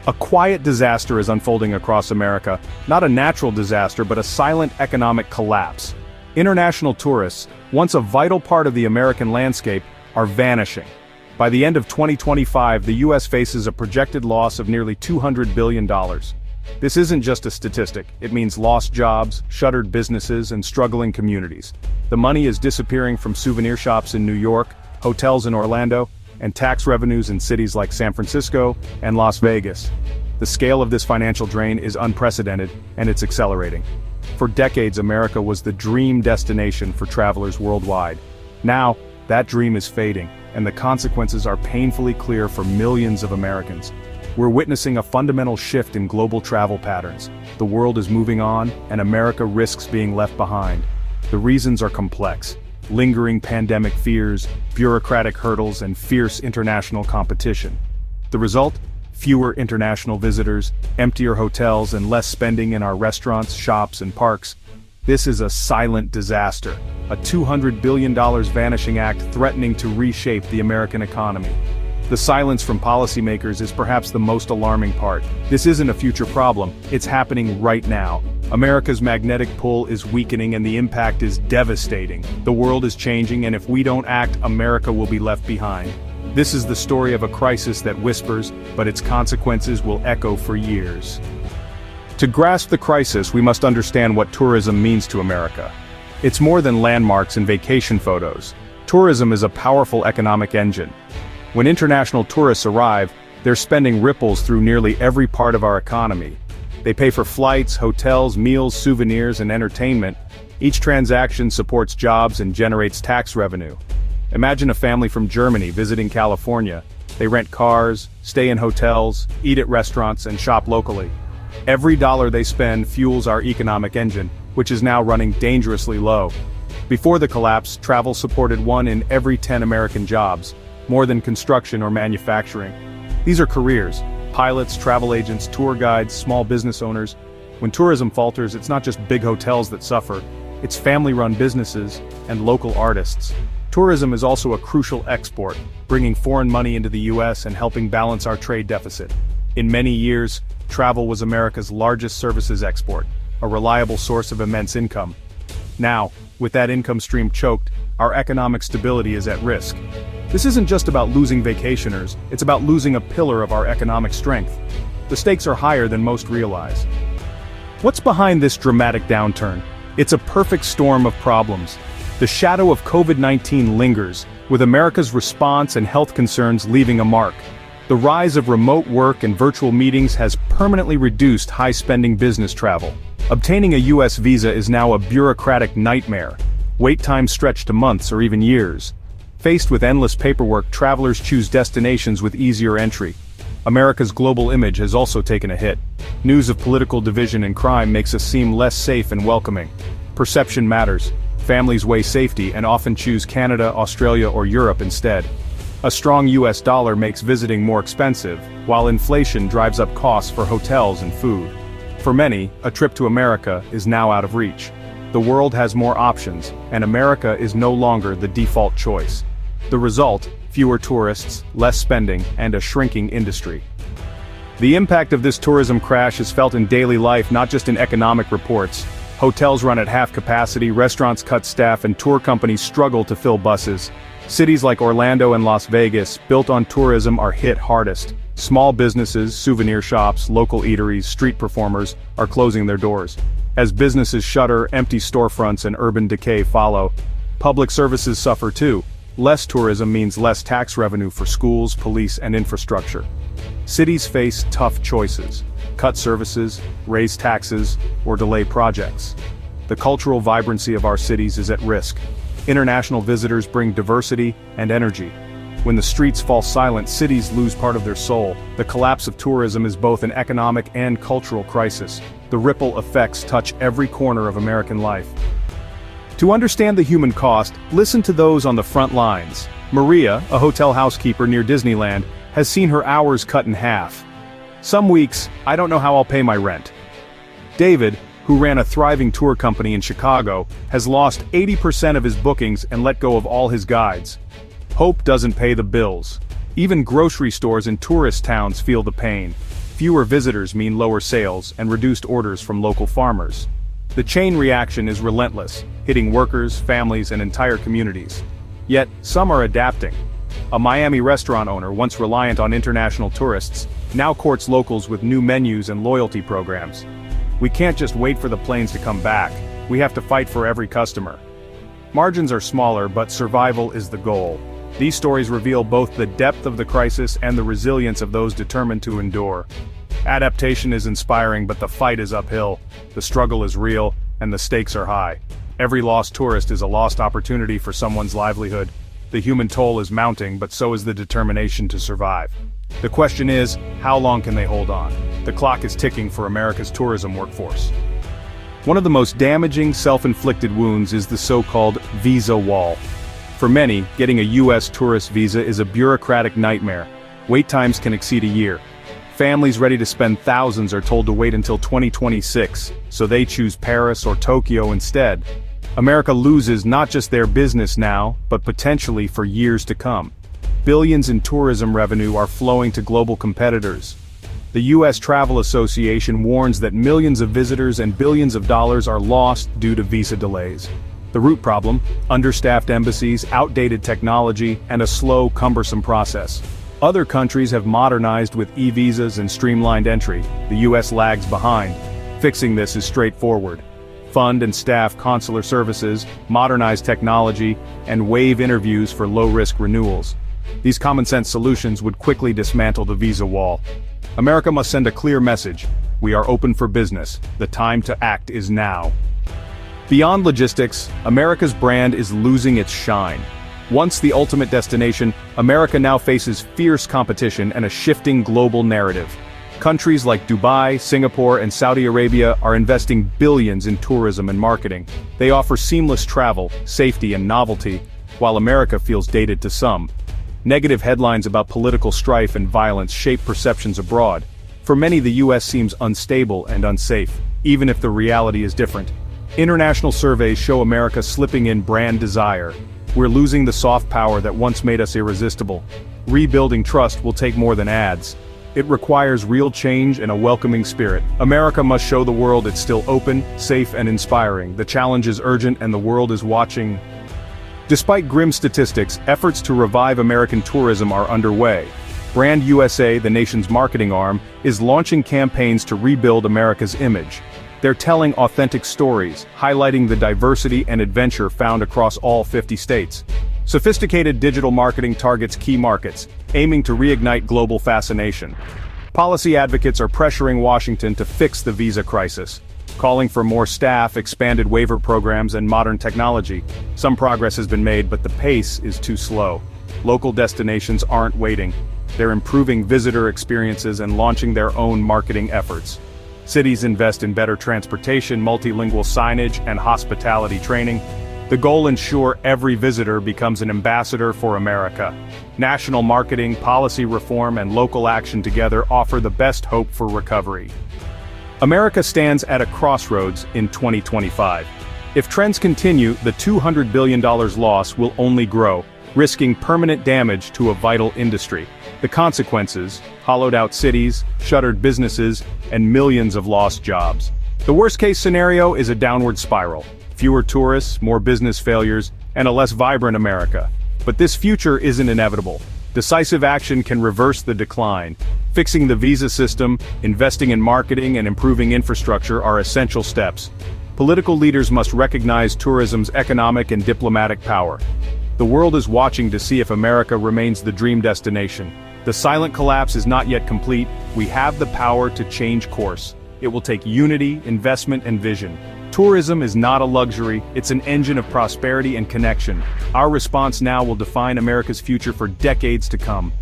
A quiet disaster is unfolding across America, not a natural disaster but a silent economic collapse. International tourists, once a vital part of the American landscape, are vanishing. By the end of 2025, the US faces a projected loss of nearly $200 billion. This isn't just a statistic, it means lost jobs, shuttered businesses, and struggling communities. The money is disappearing from souvenir shops in New York, hotels in Orlando, and tax revenues in cities like San Francisco and Las Vegas. The scale of this financial drain is unprecedented, and it's accelerating. For decades, America was the dream destination for travelers worldwide. Now, that dream is fading, and the consequences are painfully clear for millions of Americans. We're witnessing a fundamental shift in global travel patterns. The world is moving on, and America risks being left behind. The reasons are complex. Lingering pandemic fears, bureaucratic hurdles, and fierce international competition. The result? Fewer international visitors, emptier hotels, and less spending in our restaurants, shops, and parks. This is a silent disaster, a $200 billion vanishing act threatening to reshape the American economy. The silence from policymakers is perhaps the most alarming part. This isn't a future problem, it's happening right now. America's magnetic pull is weakening and the impact is devastating. The world is changing, and if we don't act, America will be left behind. This is the story of a crisis that whispers, but its consequences will echo for years. To grasp the crisis, we must understand what tourism means to America. It's more than landmarks and vacation photos. Tourism is a powerful economic engine. When international tourists arrive, their spending ripples through nearly every part of our economy. They pay for flights, hotels, meals, souvenirs, and entertainment. Each transaction supports jobs and generates tax revenue. Imagine a family from Germany visiting California. They rent cars, stay in hotels, eat at restaurants, and shop locally. Every dollar they spend fuels our economic engine, which is now running dangerously low. Before the collapse, travel supported 1 in every 10 American jobs, more than construction or manufacturing. These are careers: pilots, travel agents, tour guides, small business owners. When tourism falters, it's not just big hotels that suffer, it's family-run businesses and local artists. Tourism is also a crucial export, bringing foreign money into the US and helping balance our trade deficit. In many years, travel was America's largest services export, a reliable source of immense income. Now, with that income stream choked, our economic stability is at risk. This isn't just about losing vacationers, it's about losing a pillar of our economic strength. The stakes are higher than most realize. What's behind this dramatic downturn? It's a perfect storm of problems. The shadow of COVID-19 lingers, with America's response and health concerns leaving a mark. The rise of remote work and virtual meetings has permanently reduced high-spending business travel. Obtaining a US visa is now a bureaucratic nightmare. Wait times stretch to months or even years. Faced with endless paperwork, travelers choose destinations with easier entry. America's global image has also taken a hit. News of political division and crime makes us seem less safe and welcoming. Perception matters. Families weigh safety and often choose Canada, Australia, or Europe instead. A strong US dollar makes visiting more expensive, while inflation drives up costs for hotels and food. For many, a trip to America is now out of reach. The world has more options, and America is no longer the default choice. The result: fewer tourists, less spending, and a shrinking industry. The impact of this tourism crash is felt in daily life, not just in economic reports. Hotels run at half capacity, restaurants cut staff, and tour companies struggle to fill buses. Cities like Orlando and Las Vegas, built on tourism, are hit hardest. Small businesses, souvenir shops, local eateries, street performers are closing their doors. As businesses shutter, empty storefronts and urban decay follow. Public services suffer too. Less tourism means less tax revenue for schools, police, and infrastructure. Cities face tough choices: cut services, raise taxes, or delay projects. The cultural vibrancy of our cities is at risk. International visitors bring diversity and energy. When the streets fall silent, cities lose part of their soul. The collapse of tourism is both an economic and cultural crisis. The ripple effects touch every corner of American life. To understand the human cost, listen to those on the front lines. Maria, a hotel housekeeper near Disneyland, has seen her hours cut in half. Some weeks, I don't know how I'll pay my rent. David, who ran a thriving tour company in Chicago, has lost 80% of his bookings and let go of all his guides. Hope doesn't pay the bills. Even grocery stores in tourist towns feel the pain. Fewer visitors mean lower sales and reduced orders from local farmers. The chain reaction is relentless, hitting workers, families, and entire communities. Yet, some are adapting. A Miami restaurant owner, once reliant on international tourists, now courts locals with new menus and loyalty programs. We can't just wait for the planes to come back, we have to fight for every customer. Margins are smaller, but survival is the goal. These stories reveal both the depth of the crisis and the resilience of those determined to endure. Adaptation is inspiring, but the fight is uphill. The struggle is real, and the stakes are high. Every lost tourist is a lost opportunity for someone's livelihood. The human toll is mounting, but so is the determination to survive. The question is, how long can they hold on? The clock is ticking for America's tourism workforce. One of the most damaging self-inflicted wounds is the so-called visa wall. For many, getting a U.S. tourist visa is a bureaucratic nightmare. Wait times can exceed a year. Families ready to spend thousands are told to wait until 2026, so they choose Paris or Tokyo instead. America loses not just their business now, but potentially for years to come. Billions in tourism revenue are flowing to global competitors. The U.S. Travel Association warns that millions of visitors and billions of dollars are lost due to visa delays. The root problem: understaffed embassies, outdated technology, and a slow, cumbersome process. Other countries have modernized with e-visas and streamlined entry. The U.S. lags behind. Fixing this is straightforward. Fund and staff consular services, modernize technology, and waive interviews for low-risk renewals. These common-sense solutions would quickly dismantle the visa wall. America must send a clear message: we are open for business. The time to act is now. Beyond logistics, America's brand is losing its shine. Once the ultimate destination, America now faces fierce competition and a shifting global narrative. Countries like Dubai, Singapore, and Saudi Arabia are investing billions in tourism and marketing. They offer seamless travel, safety, and novelty, while America feels dated to some. Negative headlines about political strife and violence shape perceptions abroad. For many, the U.S. seems unstable and unsafe, even if the reality is different. International surveys show America slipping in brand desire. We're losing the soft power that once made us irresistible. Rebuilding trust will take more than ads. It requires real change and a welcoming spirit. America must show the world it's still open, safe, and inspiring. The challenge is urgent and the world is watching. Despite grim statistics, efforts to revive American tourism are underway. Brand USA, the nation's marketing arm, is launching campaigns to rebuild America's image. They're telling authentic stories, highlighting the diversity and adventure found across all 50 states. Sophisticated digital marketing targets key markets, aiming to reignite global fascination. Policy advocates are pressuring Washington to fix the visa crisis, calling for more staff, expanded waiver programs, and modern technology. Some progress has been made, but the pace is too slow. Local destinations aren't waiting. They're improving visitor experiences and launching their own marketing efforts. Cities invest in better transportation, multilingual signage, and hospitality training. The goal: ensure every visitor becomes an ambassador for America. National marketing, policy reform, and local action together offer the best hope for recovery. America stands at a crossroads in 2025. If trends continue, the $200 billion loss will only grow, risking permanent damage to a vital industry. The consequences: hollowed-out cities, shuttered businesses, and millions of lost jobs. The worst-case scenario is a downward spiral. Fewer tourists, more business failures, and a less vibrant America. But this future isn't inevitable. Decisive action can reverse the decline. Fixing the visa system, investing in marketing, and improving infrastructure are essential steps. Political leaders must recognize tourism's economic and diplomatic power. The world is watching to see if America remains the dream destination. The silent collapse is not yet complete. We have the power to change course. It will take unity, investment, and vision. Tourism is not a luxury, it's an engine of prosperity and connection. Our response now will define America's future for decades to come.